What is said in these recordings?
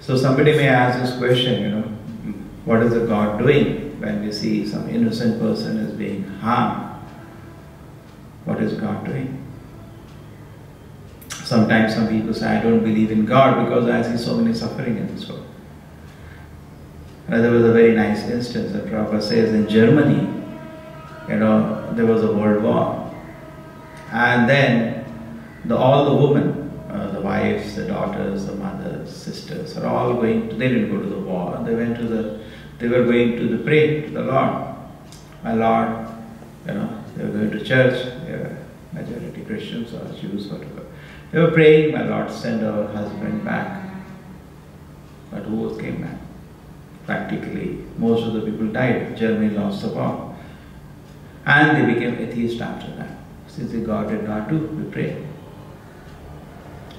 So somebody may ask this question, what is the God doing when we see some innocent person is being harmed? What is God doing? Sometimes some people say, I don't believe in God because I see so many suffering in this world. There was a very nice instance that Prabhupada says in Germany, there was a world war. And then all the women, the wives, the daughters, the mothers, sisters, are all they didn't go to the war. They were going to pray to the Lord. My Lord, they were going to church. They were majority Christians or Jews, whatever. They were praying, my Lord, send our husband back. But who came back? Practically, most of the people died. Germany lost the war. And they became atheists after that. Since God did not do, we pray.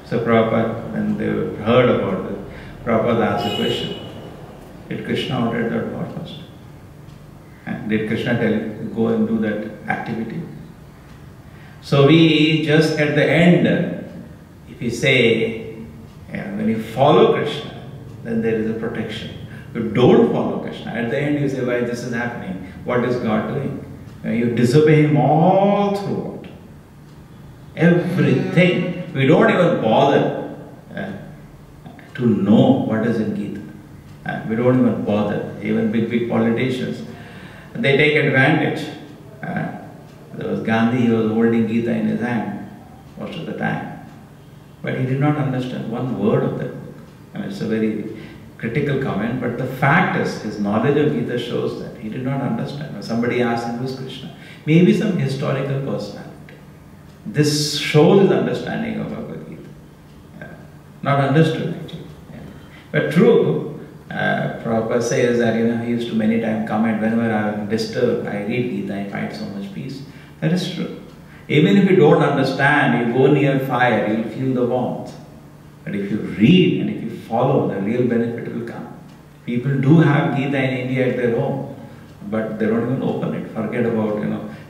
So Prabhupada, when they heard about it, Prabhupada asked the question, did Krishna order that war first? And did Krishna tell you, go and do that activity? So we just at the end, if we say, when you follow Krishna, then there is a protection. You don't follow Krishna. At the end you say, why this is happening? What is God doing? You disobey Him all throughout. Everything. We don't even bother to know what is in Gita. We don't even bother. Even big politicians, they take advantage. There was Gandhi, he was holding Gita in his hand most of the time. But he did not understand one word of that book. It's a very critical comment, but the fact is, his knowledge of Gita shows that he did not understand. When somebody asked him, who is Krishna? Maybe some historical personality. This shows his understanding of Bhagavad Gita. Not understood actually. But true, Prabhupada says that he used to many times comment, whenever I am disturbed, I read Gita, I find so much peace. That is true. Even if you don't understand, you go near fire, you will feel the warmth. But if you read and if you follow, the real benefit will come. People do have Gita in India at their home, but they don't even open it. Forget about,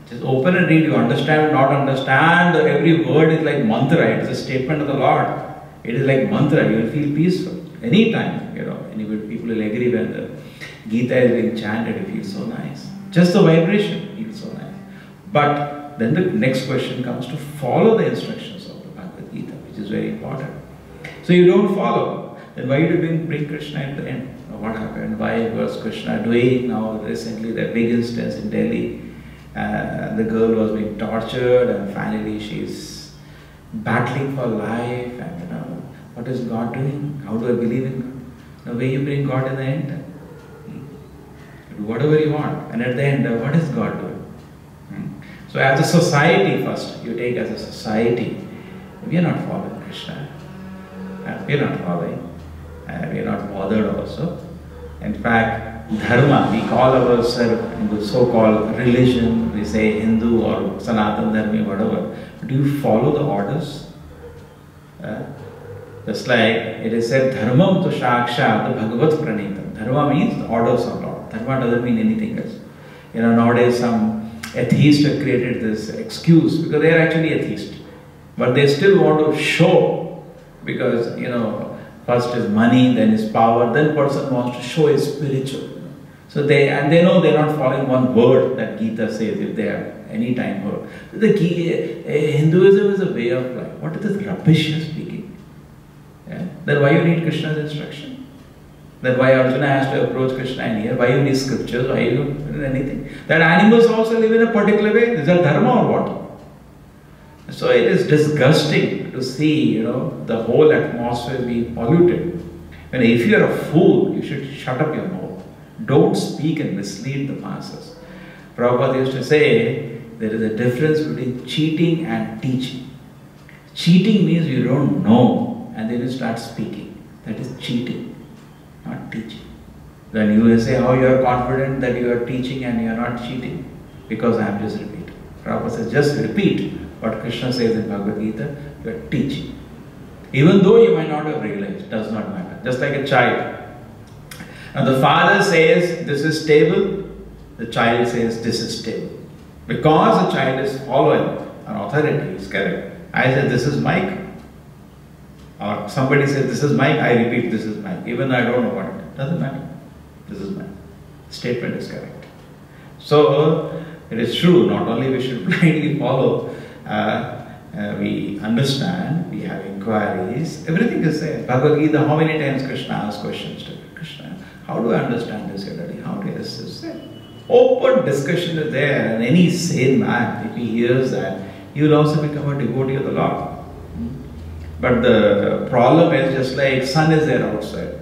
just open and read. You understand or not understand, every word is like mantra. It is a statement of the Lord. It is like mantra. You will feel peaceful. Anytime, people will agree when the Gita is being chanted, it feels so nice. Just the vibration feels so nice. But then the next question comes to follow the instructions of the Bhagavad Gita, which is very important. So you don't follow, then why do you bring Krishna at the end? What happened? Why was Krishna doing? Now recently that big instance in Delhi, the girl was being tortured and finally she's battling for life, and what is God doing? How do I believe in God? The way you bring God in the end, do whatever you want, and at the end, what is God doing? So as a society first, you take as a society, we are not following Krishna. We are not following. We are not bothered also. In fact, dharma, we call ourselves in the so-called religion, we say Hindu or Sanatan Dharmi, whatever. Do you follow the orders? Just like it is said, dharmam tu shakshat bhagavat pranitam. Dharma means the orders of Lord. Dharma doesn't mean anything else. Nowadays some atheists have created this excuse because they are actually atheists. But they still want to show because, first is money, then is power, then person wants to show is spiritual. So they know they are not following one word that Gita says if they have any time heard. Hinduism is a way of life. What is this rubbish you're speaking? Yeah? Then why you need Krishna's instruction? Then why Arjuna has to approach Krishna in here? Why you need scriptures? Why you need anything? That animals also live in a particular way. Is that dharma or what? So it is disgusting to see, the whole atmosphere being polluted. And if you are a fool, you should shut up your mouth. Don't speak and mislead the masses. Prabhupada used to say, there is a difference between cheating and teaching. Cheating means you don't know and then you start speaking. That is cheating, not teaching. Then you will say how you are confident that you are teaching and you are not cheating because I am just repeating. Prabhupada says, just repeat what Krishna says in Bhagavad Gita, you are teaching. Even though you might not have realized, it does not matter. Just like a child. Now the father says, this is stable. The child says, this is stable. Because the child is following an authority, is correct. I say, this is Mike. Or somebody says, this is Mike. I repeat, this is Mike. Even though I don't know what it is. Doesn't matter. This is Mike. Statement is correct. So, it is true, not only we should blindly follow, we understand, we have inquiries, everything is there. Bhagavad Gita, how many times Krishna asks questions to Krishna? How do I understand this already? How do I understand? Open discussion is there, and any sane man, if he hears that, he will also become a devotee of the Lord. But the problem is just like sun is there outside,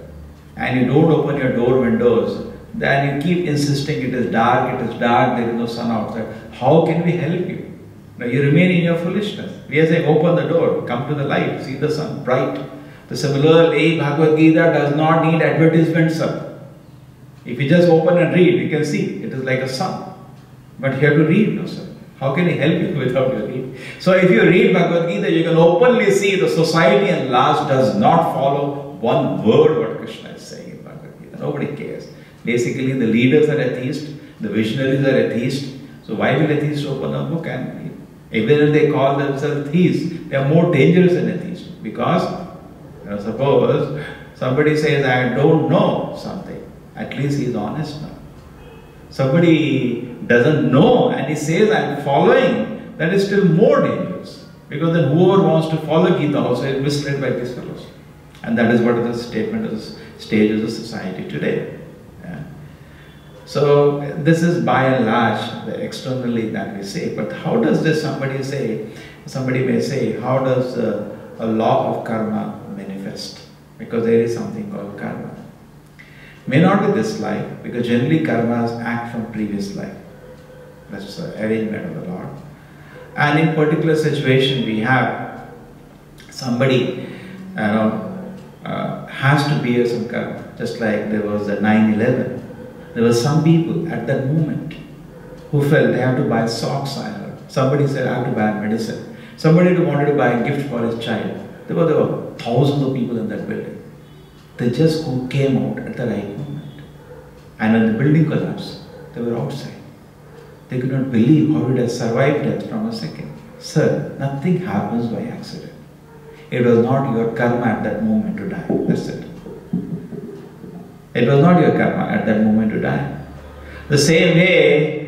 and you don't open your door windows, then you keep insisting it is dark, there is no sun outside. How can we help you? Now you remain in your foolishness. We are saying open the door, come to the light, see the sun bright. The similarly, Bhagavad Gita does not need advertisement, sir. If you just open and read, you can see it is like a sun. But you have to read, no sir. How can he help you without you read? So if you read Bhagavad Gita, you can openly see the society at large does not follow one word what Krishna is saying in Bhagavad Gita. Nobody cares. Basically, the leaders are atheists, the visionaries are atheists. So why will atheists open a book and read? Even if they call themselves theists, they are more dangerous than atheists. Because, suppose somebody says, I don't know something. At least he is honest now. Somebody doesn't know and he says, I am following, that is still more dangerous. Because then whoever wants to follow Gita also is misled by these fellows. And that is what is the statement of the stage of the society today. Yeah. So this is by and large the externally that we say. But how does this somebody may say, how does a law of karma manifest? Because there is something called karma. May not be this life, because generally karmas act from previous life. That's the arrangement of the Lord. And in particular situation we have somebody has to bear some karma. Just like there was the 9/11. There were some people at that moment who felt they have to buy socks, I heard. Somebody said, I have to buy medicine. Somebody wanted to buy a gift for his child. There were thousands of people in that building. They just came out at the right moment. And when the building collapsed, they were outside. They could not believe how it has survived death from a second. Sir, nothing happens by accident. It was not your karma at that moment to die. That's it. It was not your karma at that moment to die. The same way,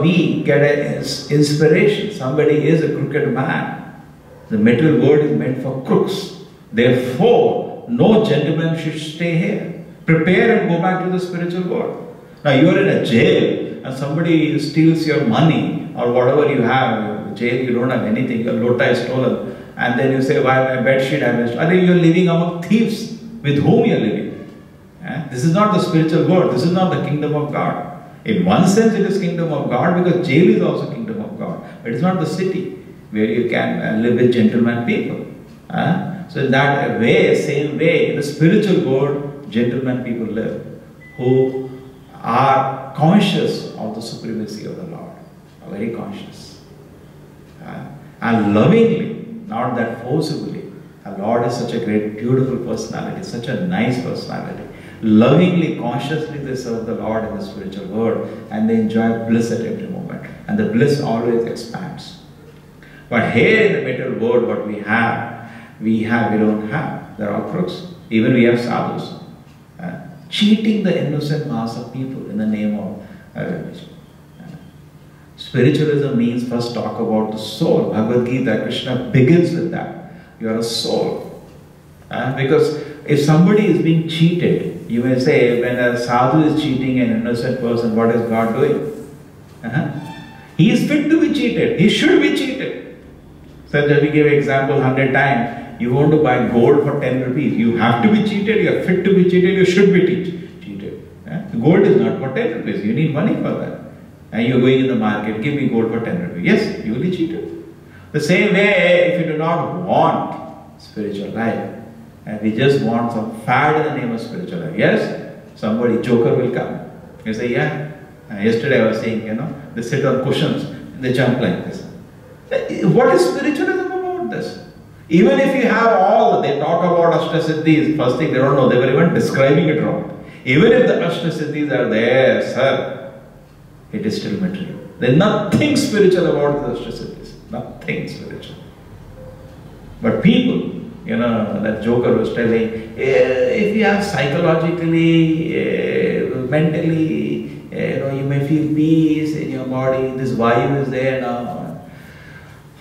we get an inspiration. Somebody is a crooked man. The material world is meant for crooks. Therefore, no gentleman should stay here. Prepare and go back to the spiritual world. Now you are in a jail and somebody steals your money or whatever you have. Jail, you don't have anything. Your lota is stolen. And then you say, why my bed sheet has been stolen. I think you are living among thieves. With whom you are living? This is not the spiritual world. This is not the kingdom of God. In one sense, it is kingdom of God because jail is also kingdom of God. But it's not the city where you can live with gentleman people. So in that way, same way, in the spiritual world, gentleman people live who are conscious of the supremacy of the Lord. Are very conscious. And lovingly, not that forcibly. The Lord is such a great, beautiful personality, such a nice personality. Lovingly, consciously they serve the Lord in the spiritual world and they enjoy bliss at every moment. And the bliss always expands. But here in the material world, what we don't have. There are crooks. Even we have sadhus. Cheating the innocent mass of people in the name of religion. Spiritualism means first talk about the soul. Bhagavad Gita, Krishna begins with that. You are a soul. Because if somebody is being cheated, you may say, when a sadhu is cheating an innocent person, what is God doing? He is fit to be cheated. He should be cheated. So let me give an example 100 times. You want to buy gold for 10 rupees. You have to be cheated. You are fit to be cheated. You should be cheated. Gold is not for 10 rupees. You need money for that. And you are going in the market, give me gold for 10 rupees. Yes, you will be cheated. The same way, if you do not want spiritual life, and we just want some fad in the name of spiritual life. Yes, somebody, joker will come. You say, yeah. Yesterday I was saying, they sit on cushions, and they jump like this. What is spiritualism about this? Even if you have they talk about Ashtasiddhis, first thing they don't know, they were even describing it wrong. Even if the Ashtasiddhis are there, sir, it is still material. There is nothing spiritual about the Ashtasiddhis. Nothing spiritual. But people, that joker was telling, if you have psychologically, mentally, you may feel peace in your body, this vayu is there now.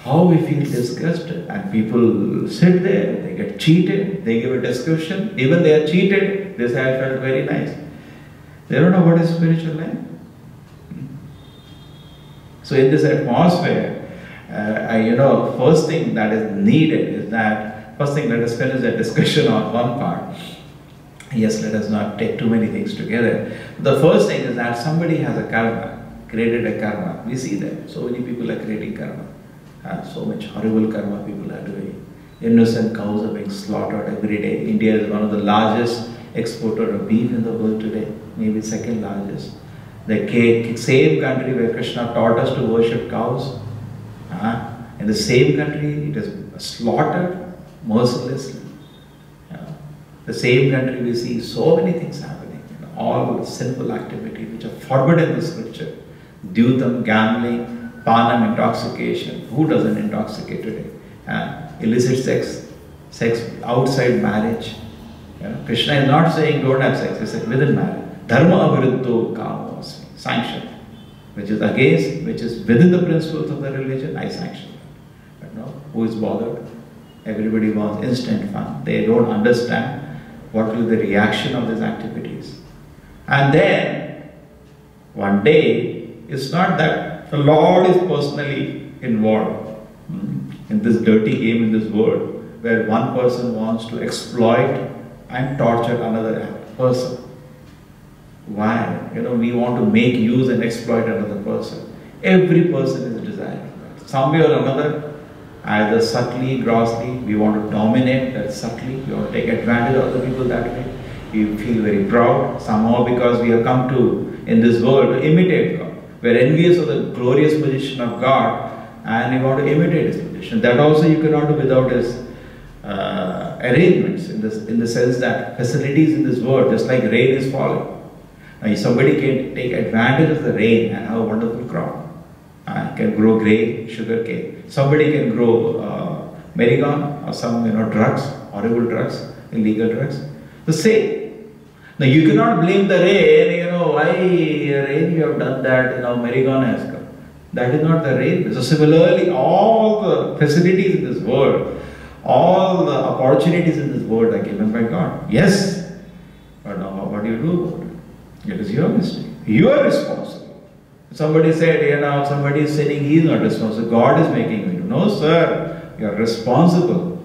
How we feel disgusted, and people sit there, they get cheated, they give a description, even they are cheated, they say, I felt very nice. They don't know what is spiritual life. So in this atmosphere, first thing that is needed is that, first thing, let us finish the discussion on one part. Yes, let us not take too many things together. The first thing is that somebody has a karma, created a karma. We see that. So many people are creating karma. So much horrible karma people are doing. Innocent cows are being slaughtered every day. India is one of the largest exporter of beef in the world today, maybe second largest. The same country where Krishna taught us to worship cows, in the same country it is slaughtered mercilessly. The same country we see so many things happening, all sinful activity which are forbidden in the scripture. Dhyutam, gambling, Panam, intoxication. Who doesn't intoxicate today? Illicit sex outside marriage. Krishna is not saying don't have sex, he said within marriage. Dharma aviruddho kamosmi, sanctioned. Which is within the principles of the religion, I sanction. But no, who is bothered? Everybody wants instant fun. They don't understand what will be the reaction of these activities. And then, one day, it's not that the Lord is personally involved in this dirty game in this world where one person wants to exploit and torture another person. Why? We want to make use and exploit another person. Every person is desiring that. Some way or another, either subtly, grossly, we want to dominate that subtly, we want to take advantage of other people that way. We feel very proud, somehow because we have come to, in this world, to imitate God. We are envious of the glorious position of God and we want to imitate His position. That also you cannot do without His arrangements, in the sense that facilities in this world, just like rain is falling. Now, somebody can take advantage of the rain and have a wonderful crop. Can grow grain, sugar cane. Somebody can grow marijuana or some drugs, horrible drugs, illegal drugs. The same. Now you cannot blame the rain, why rain you have done that, marijuana has come. That is not the rain. So similarly, all the facilities in this world, all the opportunities in this world are given by God. Yes, but now what do you do about it? It is your mistake. You are responsible. Somebody said, somebody is sinning, he is not responsible. God is making me do. No, sir, you are responsible.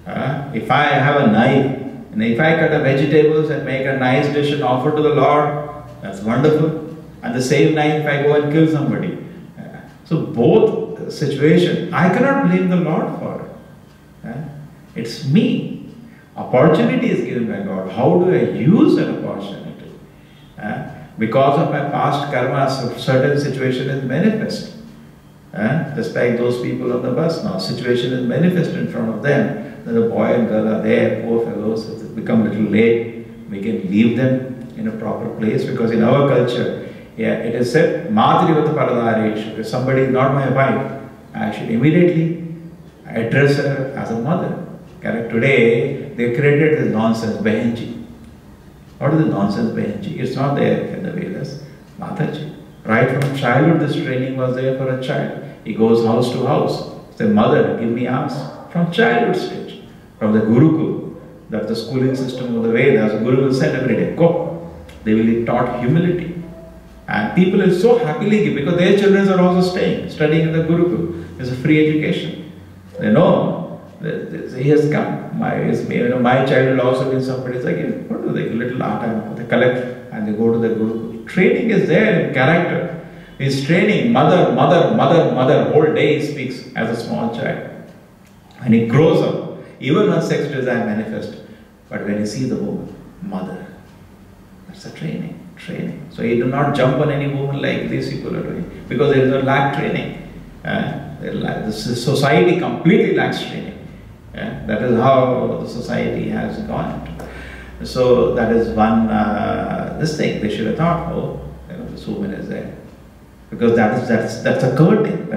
If I have a knife, and if I cut up vegetables and make a nice dish and offer to the Lord, that's wonderful. And the same knife, if I go and kill somebody. So both situations, I cannot blame the Lord for it. It's me. Opportunity is given by God. How do I use an opportunity? Because of my past karma, a certain situation is manifest. Just like those people on the bus now, situation is manifest in front of them. Then the boy and girl are there, poor fellows, it's become a little late. We can leave them in a proper place, because in our culture, it is said, Madrivata Paradaresh, if somebody is not my wife, I should immediately address her as a mother. Correct? Today, they created this nonsense, Behenji. What is the nonsense, Behenji? It's not there in the Vedas. Mataji. Right from childhood, this training was there for a child. He goes house to house. Say, mother, give me alms. From childhood stage. From the Gurukul. That's the schooling system of the Vedas. The Guru will send every day, go. They will be taught humility. And people are so happily give, because their children are also staying, studying in the Gurukul. It's a free education. They know. He has come. My child will also be somebody. It's like, what do they? Little art, they collect and they go to the Guru. Training is there in character. He's training mother, whole day he speaks as a small child. And he grows up. Even when sex desire manifests. But when you see the woman, mother, that's a training. So you do not jump on any woman like these people are doing. Because there is a lack training. The society completely lacks training. That is how the society has gone into. So that is one, this thing, they should have thought, this woman is there. Because that's a curtain,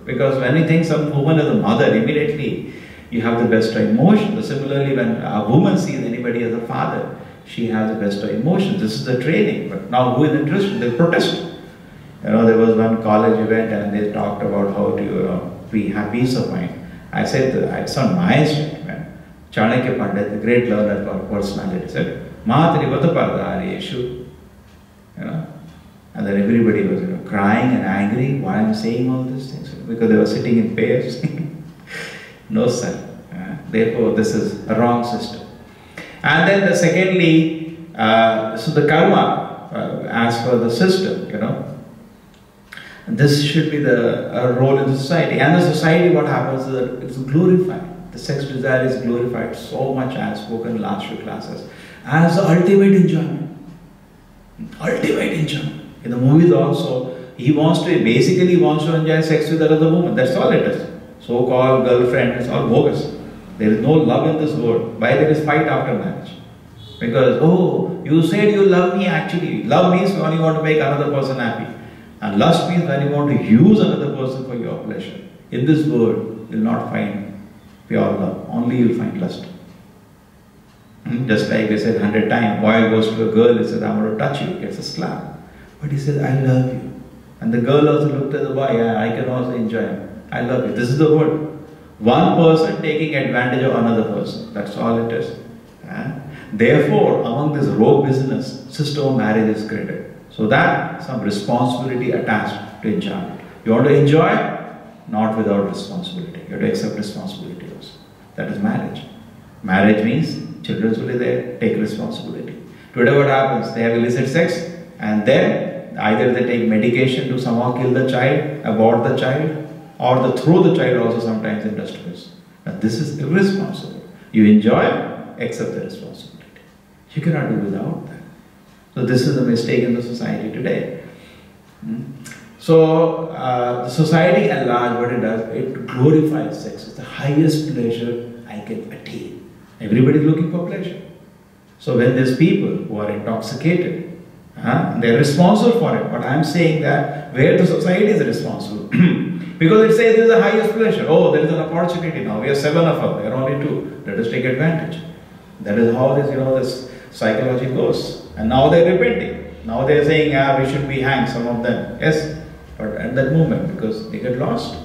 Because when you think some woman is a mother, immediately you have the best of emotion. Similarly, when a woman sees anybody as a father, she has the best of emotion. This is the training. But now who is interested? They protest. There was one college event and they talked about how to have peace of mind. I said, it's not my statement. Chanakya Pandit, the great learner or personality, said, Mahatrivata Paradareshu. And then everybody was crying and angry. Why I'm saying all these things? Because they were sitting in pairs. No, sir. Therefore, this is a wrong system. And then secondly, so the karma, as per the system, this should be the role in the society. And the society, what happens is that it's glorified. The sex desire is glorified so much, as spoken in last few classes, as the ultimate enjoyment. Ultimate enjoyment. In the movies also, he wants to enjoy sex with another woman. That's all it is. So-called girlfriend, it's all bogus. There is no love in this world. Why there is fight after marriage? Because, you said you love me actually. Love means when you want to make another person happy. And lust means when you want to use another person for your pleasure. In this world, you will not find pure love. Only you will find lust. Just like they said 100 times, boy goes to a girl and says, I want to touch you, gets a slap. But he says, I love you. And the girl also looked at the boy, I can also enjoy him. I love you. This is the word. One person taking advantage of another person. That's all it is. Therefore, among this rogue business, system of marriage is created. So that some responsibility attached to enjoyment. You want to enjoy? Not without responsibility. You have to accept responsibility also. That is marriage. Marriage means children will be there, take responsibility. Today what happens? They have illicit sex and then either they take medication to somehow kill the child, abort the child, or the throw the child also sometimes in dustbins. Now this is irresponsible. You enjoy, accept the responsibility. You cannot do without that. So this is the mistake in the society today. So the society at large, what it does, it glorifies sex. It's the highest pleasure I can attain. Everybody is looking for pleasure. So when there's people who are intoxicated, they're responsible for it. But I'm saying that where the society is responsible. Because it says this is the highest pleasure. Oh, there is an opportunity now. We are 7 of us. There are only 2. Let us take advantage. That is how this, this psychology goes. And now they're repenting. Now they're saying, we should be hanged, some of them. Yes, but at that moment, because they get lost.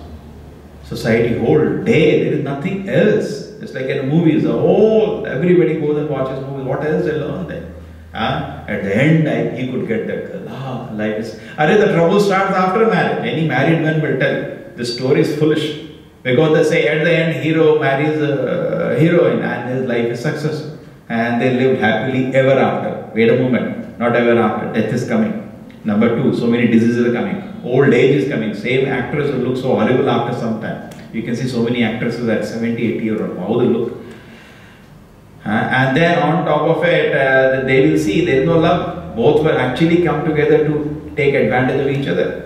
Society whole day, there is nothing else. It's like in movies, everybody goes and watches movies. What else they learn there? At the end, he could get that girl. Life is. The trouble starts after marriage. Any married man will tell. This story is foolish. Because they say at the end, hero marries a heroine and his life is successful. And they lived happily ever after. Wait a moment. Not ever after. Death is coming. Number 2, so many diseases are coming. Old age is coming. Same actress will look so horrible after some time. You can see so many actresses at 70, 80 years old. How they look. And then on top of it, they will see there is no love. Both will actually come together to take advantage of each other.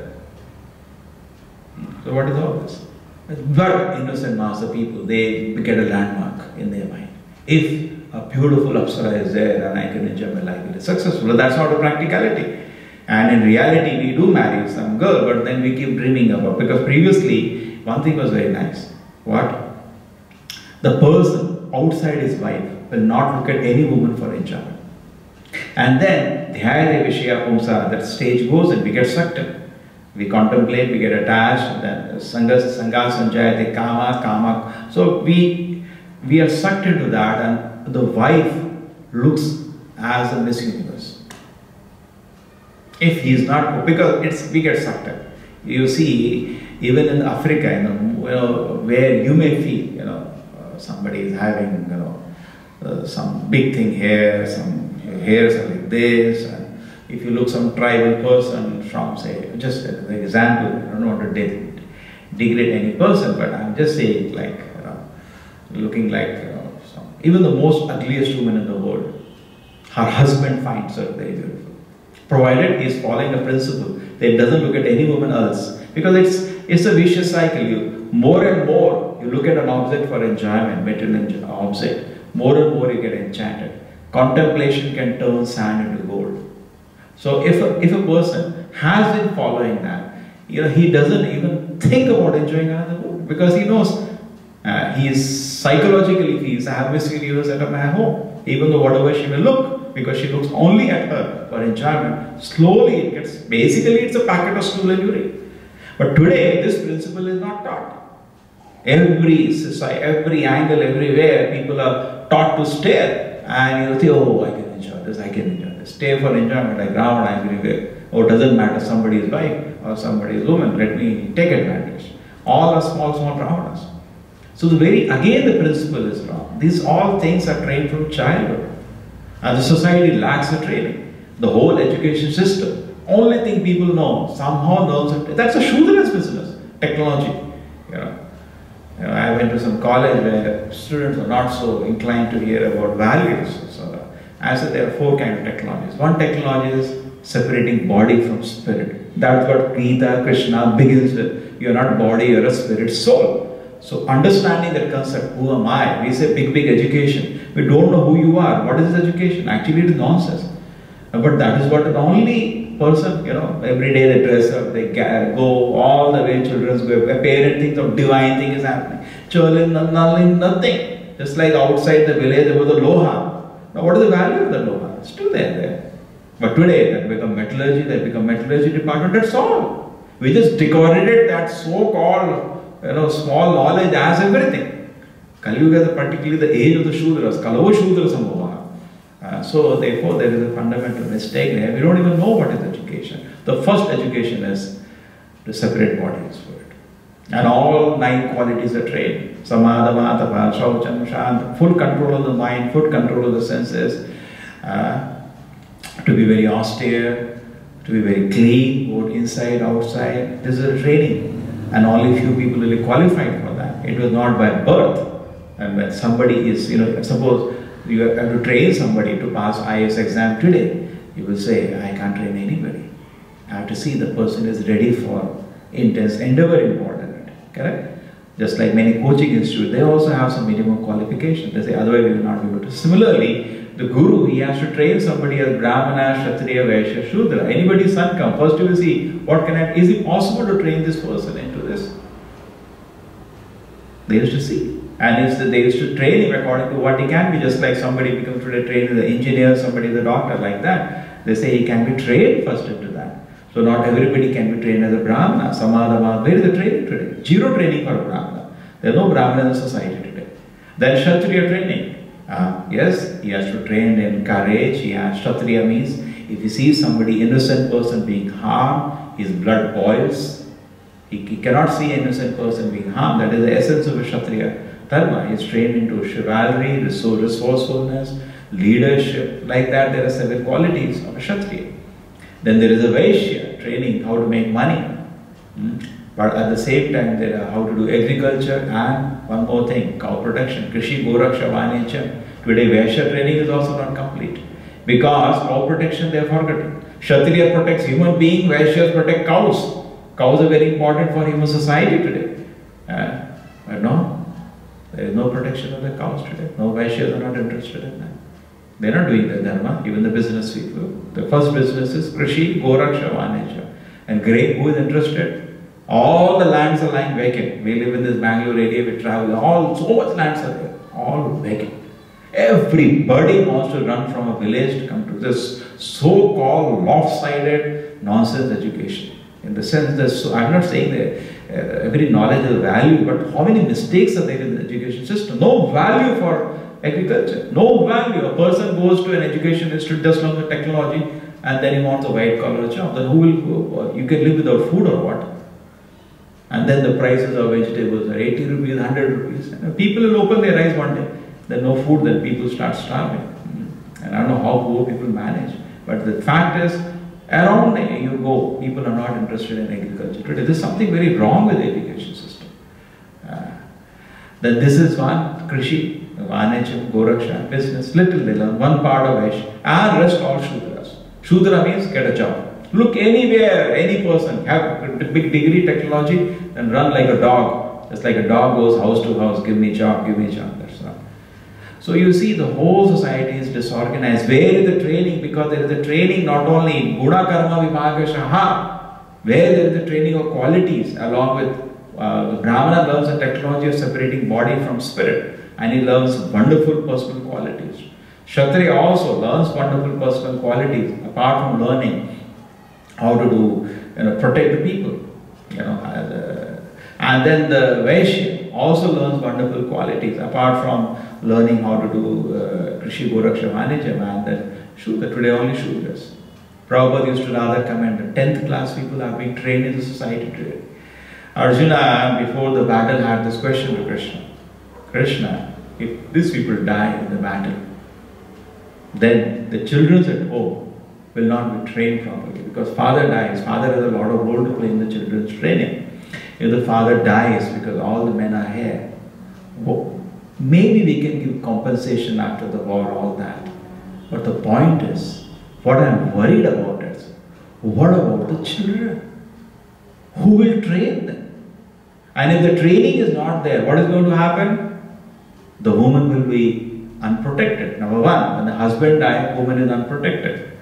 So what is all this? But innocent mass of people, they get a landmark in their mind. If a beautiful Apsara is there and I can enjoy my life, it is successful. But that's not a practicality. And in reality, we do marry some girl, but then we keep dreaming about. Because previously, one thing was very nice. What? The person outside his wife will not look at any woman for enjoyment. And then, Dhyayate Vishya Pumsa, that stage goes and we get sucked in. We contemplate, we get attached, then Sangha Sanjayate Kama. So we are sucked into that, and the wife looks as a Miss Universe. If he is not, because we get sucked in. You see, even in Africa, where you may feel, somebody is having, some big thing here, some hairs are like this, and if you look some tribal person from, say, just as an example, I don't want to degrade any person, but I'm just saying, like, looking like, even the most ugliest woman in the world, her husband finds her very beautiful. Provided he is following a principle that he doesn't look at any woman else. Because it's a vicious cycle. More and more you look at an object for enjoyment, material object, more and more you get enchanted. Contemplation can turn sand into gold. So if a person has been following that, he doesn't even think about enjoying another woman, because he knows he is psychologically feels, I have Miss Universe at my home, even though whatever she may look, because she looks only at her for enjoyment. Slowly it gets, basically it's a packet of stool and urine. But today this principle is not taught. Every society, every angle, everywhere, people are taught to stare, and think, oh, I can enjoy this, I can enjoy this. Stay for enjoyment, like Ravana everywhere. Oh, it doesn't matter, somebody's wife or somebody's woman, let me take advantage. All are small Ravanas. So again the principle is wrong. These all things are trained from childhood. And the society lacks the training. The whole education system, only thing people know, somehow knows, that's a Shudra's business, technology. I went to some college where students were not so inclined to hear about values. So I said there are 4 kinds of technologies. One technology is separating body from spirit. That's what Gita, Krishna begins with. You're not body, you're a spirit soul. So understanding that concept, who am I? We say big education. We don't know who you are. What is education? Actually it is nonsense. But that is what the only person, every day they dress up, they go all the way, children go, a parent thinks of divine thing is happening. Children, nothing. Just like outside the village there was a loha. Now what is the value of the loha? Still there. But today that become metallurgy department, that's all. We just decorated that so-called small knowledge as everything. Kali Yuga is particularly the age of the Shudras. Kalava Shudras Sambhava. So therefore there is a fundamental mistake there. We don't even know what is education. The first education is to separate body and spirit. And all 9 qualities are trained. Samadha, Tapa, Shaucham, Shant, full control of the mind, full control of the senses, to be very austere, to be very clean, both inside, outside. This is a training. and only few people really qualified for that. It was not by birth. And when somebody is, suppose you have to train somebody to pass IAS exam today, you will say, I can't train anybody. I have to see the person is ready for intense endeavor involved in it. Correct? Just like many coaching institutes, they also have some minimum qualification. They say, otherwise we will not be able to. Similarly, the guru, he has to train somebody as Brahmana, Kshatriya, Vaishya, Shudra. Anybody's son come. First you will see, is it possible to train this person into this? They used to see. And they used to train him according to what he can be, just like somebody becomes today trained as an engineer, somebody as a doctor, like that. They say he can be trained first into that. So not everybody can be trained as a Brahmana, Samadhama. Where is the training today? Zero training for a Brahmana. There is no Brahmana in the society today. Then Kshatriya training. Yes, he has to train in courage. Kshatriya means if he sees somebody, innocent person being harmed, his blood boils. He cannot see an innocent person being harmed. That is the essence of a Kshatriya dharma. He is trained into chivalry, resourcefulness, leadership. Like that, there are seven qualities of a Kshatriya. Then there is a Vaishya, training how to make money. But at the same time, there are how to do agriculture and one more thing, cow protection, Krishi, Goraksha, Vanisha. Today, Vaishya training is also not complete. Because cow protection, they have forgotten. Kshatriya protects human beings, Vaishyas protect cows. Cows are very important for human society today. But no, there is no protection of the cows today. No Vaishyas are not interested in that. They are not doing the dharma, even the business people. The first business is Krishi, Goraksha, Vanisha. And grain, who is interested? All the lands are lying vacant. We live in this Bangalore area, we travel, so much lands are there, all vacant. Everybody wants to run from a village to come to this so-called lopsided nonsense education. In the sense that, I'm not saying that every knowledge has value, but how many mistakes are there in the education system? No value for agriculture, no value. A person goes to an education institute, just learn the technology, and then he wants a white collar job. Then who will, you can live without food or what? And then the prices of vegetables are 80 rupees, 100 rupees. And people will open their eyes one day. There's no food, then people start starving. And I don't know how poor people manage. But the fact is, around you go, people are not interested in agriculture today. There's something very wrong with the education system. Then this is one, Krishi, Vanacham, Goraksha, business, little they learn, one part of Vaishya, and rest all Shudras. Shudra means get a job. Look anywhere, any person, have a big degree, technology, and run like a dog. Just like a dog goes house to house, give me job, that's all. So you see the whole society is disorganized. Where is the training? Because there is a training not only Guna Karma Vibhaga Shaha, where there is the training of qualities along with the Brahmana learns the technology of separating body from spirit, and he learns wonderful personal qualities. Kshatriya also learns wonderful personal qualities apart from learning how to do, protect the people, and then the Vaishya also learns wonderful qualities apart from learning how to do Krishi, Goraksha, Vanijam, and then Shudra. Today only Shudras. Prabhupada used to rather commend 10th class people are being trained in the society today. Arjuna, before the battle, had this question to Krishna. Krishna, if these people die in the battle, then the children at home will not be trained properly, because father dies. Father has a lot of role to play in the children's training. If the father dies because all the men are here, maybe we can give compensation after the war, all that. But the point is, what I am worried about is, what about the children? Who will train them? And if the training is not there, what is going to happen? The woman will be unprotected. Number one, when the husband dies, woman is unprotected.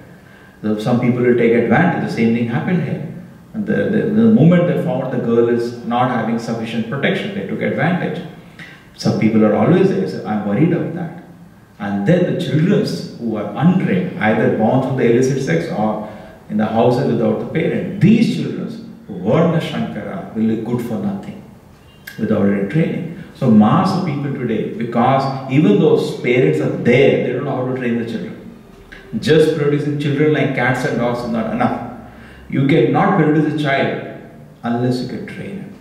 So some people will take advantage. The same thing happened here. And the moment they found the girl is not having sufficient protection, they took advantage. Some people are always there, so I'm worried of that. And then the children who are untrained, either born through the illicit sex or in the houses without the parent, these children, Varna Shankara, will be good for nothing without any training. So mass of people today, because even those parents are there, they don't know how to train the children. Just producing children like cats and dogs is not enough. You cannot produce a child unless you can train him.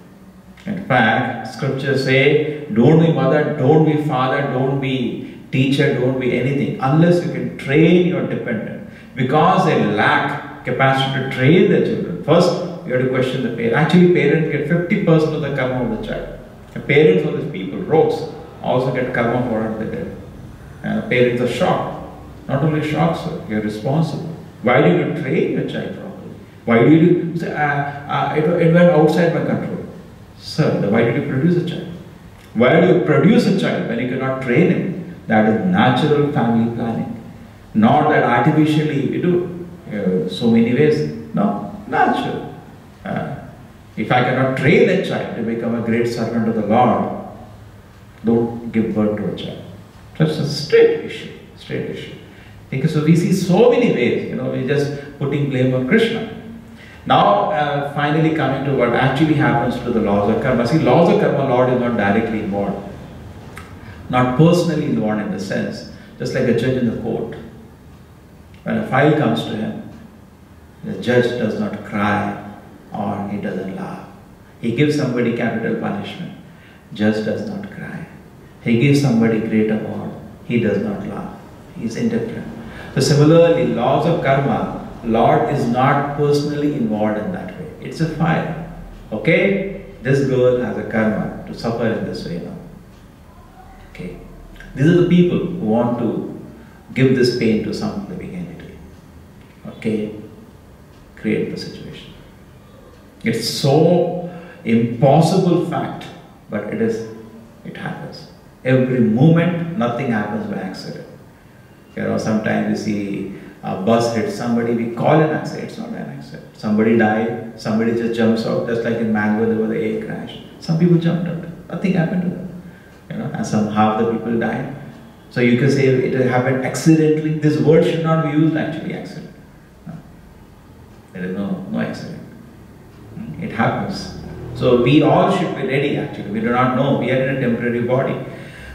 In fact, scriptures say, don't be mother, don't be father, don't be teacher, don't be anything, unless you can train your dependent. Because they lack capacity to train their children. First, you have to question the parent. Actually, parents get 50% of the karma of the child. The parents of these people, rogues, also get karma for what they did. And parents are shocked. Not only shocked, sir, you're responsible. Why did you train your child properly? Why did you say, it went outside my control? Sir, why did you produce a child? Why do you produce a child when you cannot train him? That is natural family planning. Not that artificially you do so many ways. No, natural. If I cannot train a child to become a great servant of the Lord, don't give birth to a child. That's a straight issue. Straight issue. Because so we see so many ways, we're just putting blame on Krishna. Now, finally coming to what actually happens to the laws of karma. See, laws of karma, Lord is not directly involved. Not personally involved in the sense, just like a judge in the court. When a file comes to him, the judge does not cry or he doesn't laugh. He gives somebody capital punishment. Judge does not cry. He gives somebody great award. He does not laugh. He is indifferent. So similarly, laws of karma, Lord is not personally involved in that way. It's a file. Okay? This girl has a karma to suffer in this way now. Okay? These are the people who want to give this pain to some living entity. Okay? Create the situation. It's so impossible fact, but it happens. Every moment, nothing happens by accident. Sometimes we see a bus hits somebody, we call an accident. It's not an accident. Somebody died, somebody just jumps out, just like in Mangalore there was an air crash. Some people jumped out, nothing happened to them. And half the people died. So you can say it happened accidentally. This word should not be used actually, accident. There is no accident. It happens. So we all should be ready actually. We do not know. We are in a temporary body.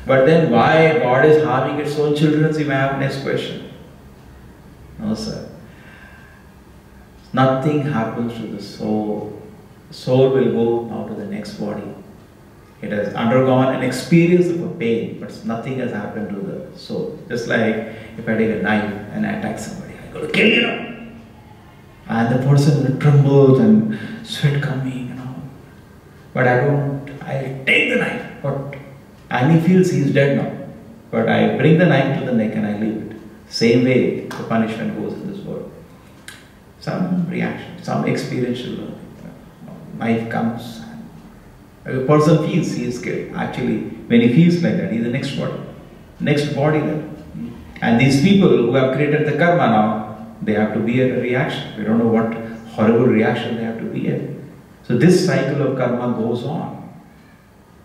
But then why God is harming its own children? So you may have next question. No, sir. Nothing happens to the soul. The soul will go now to the next body. It has undergone an experience of a pain, but nothing has happened to the soul. Just like if I take a knife and I attack somebody, I go to kill you. And the person trembles and sweat coming, But I take the knife, and he feels he is dead now. But I bring the knife to the neck and I leave it. Same way the punishment goes in this world. Some reaction, some experiential learning. Knife comes, and a person feels he is killed. Actually, when he feels like that, he is the next body level. And these people who have created the karma now, they have to bear a reaction. We don't know what horrible reaction they have to bear. So this cycle of karma goes on.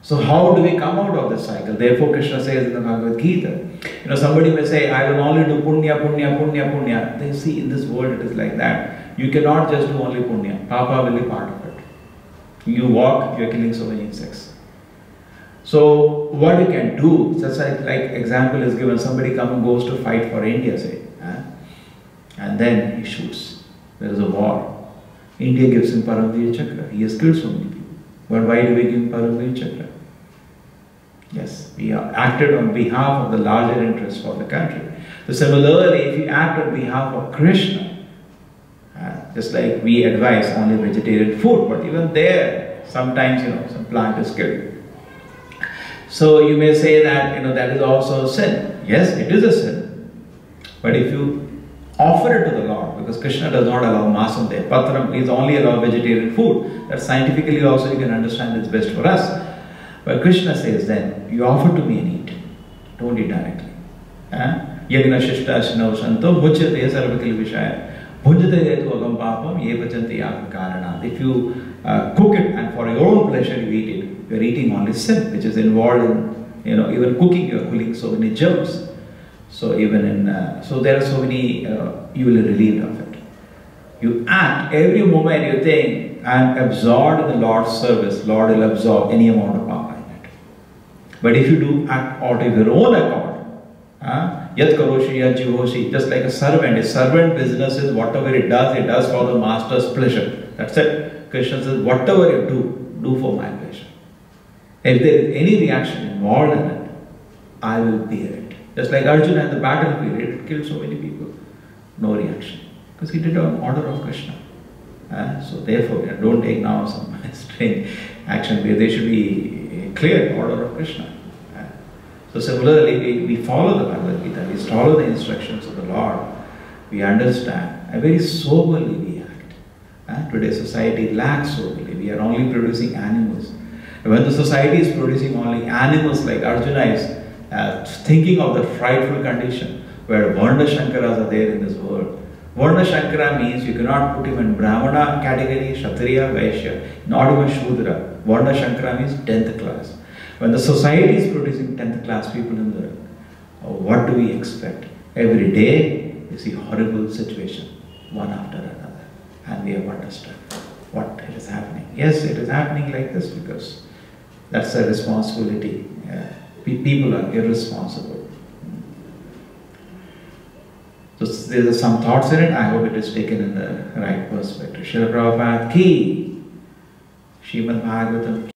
So how do we come out of this cycle? Therefore Krishna says in the Bhagavad Gita, somebody may say, I will only do punya, punya, punya, punya. They see in this world it is like that. You cannot just do only punya. Papa will be part of it. You walk, you are killing so many insects. So what you can do, just like example is given, somebody goes to fight for India, say, and then he shoots. There is a war. India gives him Paramveer Chakra. He has killed so many people. But why do we give him Paramveer Chakra? Yes, we are acted on behalf of the larger interests for the country. So similarly, if you act on behalf of Krishna, just like we advise only vegetarian food, but even there, sometimes some plant is killed. So you may say that that is also a sin. Yes, it is a sin. But if you offer it to the Lord, because Krishna does not allow masam, patram is only allow vegetarian food. That scientifically also you can understand it's best for us. But Krishna says then, you offer to me and eat. Don't eat directly. Yagna shishta shino shanto bhujyate sarvakil vishaya. Bhujyate etu agam papam ye bhajanti yagam karana. If you cook it and for your own pleasure you eat it, you are eating only sin, which is involved in, even cooking, you are cooking so many germs. So even in, so there are so many, you will be relieved of it. You act, every moment you think, I am absorbed in the Lord's service, Lord will absorb any amount of papa in it. But if you do act out of your own accord, yat karoshi yat jivoshi, just like a servant business is whatever it does for the master's pleasure. That's it. Krishna says, whatever you do for my pleasure. If there is any reaction involved in it, I will bear it. Just like Arjuna in the battlefield, it killed so many people. No reaction. Because he did on order of Krishna. So therefore, don't take now some strange action. There should be a clear order of Krishna. So similarly, we follow the Bhagavad Gita, we follow the instructions of the Lord, we understand, and very soberly we act. Today's society lacks soberly. We are only producing animals. And when the society is producing only animals, like Arjuna is thinking of the frightful condition where Varna Shankaras are there in this world. Varna Shankara means you cannot put him in Brahmana category, Kshatriya, Vaishya, not even Shudra. Varna Shankara means 10th class. When the society is producing 10th class people in the what do we expect? Every day you see horrible situation, one after another. And we have understood what it is happening. Yes, it is happening like this because that's a responsibility. People are irresponsible. So there are some thoughts in it. I hope it is taken in the right perspective. Srila Prabhupada ki, Srimad Bhagavatam